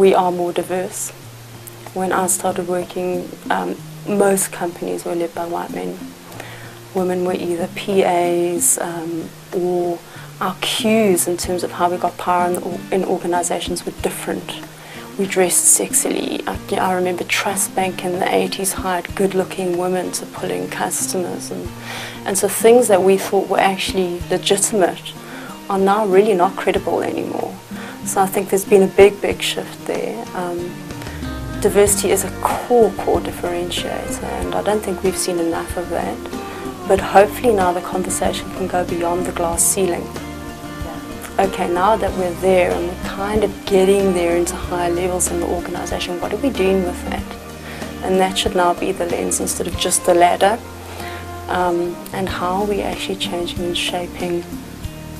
we are more diverse. When I started working, most companies were led by white men. Women were either PAs or our cues in terms of how we got power in organizations were different. We dressed sexily. I remember Trust Bank in the 80s hired good-looking women to pull in customers. And so things that we thought were actually legitimate are now really not credible anymore. So I think there's been a big shift there. Diversity is a core differentiator, and I don't think we've seen enough of that. But hopefully now the conversation can go beyond the glass ceiling. Okay, now that we're there and we're kind of getting there into higher levels in the organization, what are we doing with that? And that should now be the lens instead of just the ladder. And how are we actually changing and shaping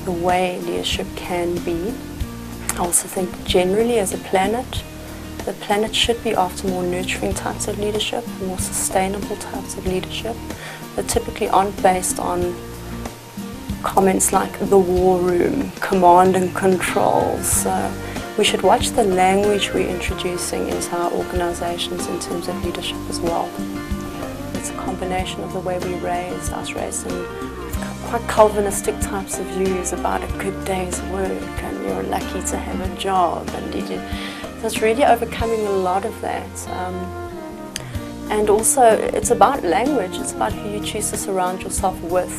the way leadership can be? I also think generally as a planet, the planet should be after more nurturing types of leadership, more sustainable types of leadership that typically aren't based on comments like the war room, command and control. So we should watch the language we're introducing into our organizations in terms of leadership as well. It's a combination of the way we raised. I was raised in quite Calvinistic types of views about a good day's work and you're lucky to have a job. So it's really overcoming a lot of that. And also it's about language. It's about who you choose to surround yourself with.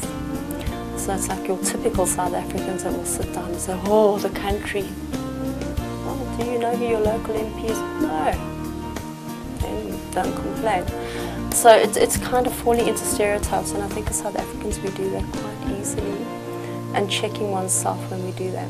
So it's like your typical South Africans that will sit down and say, oh, the country. Oh, do you know who your local MP is? No. Then don't complain. So it's kind of falling into stereotypes, and I think as South Africans we do that quite easily, and checking oneself when we do that.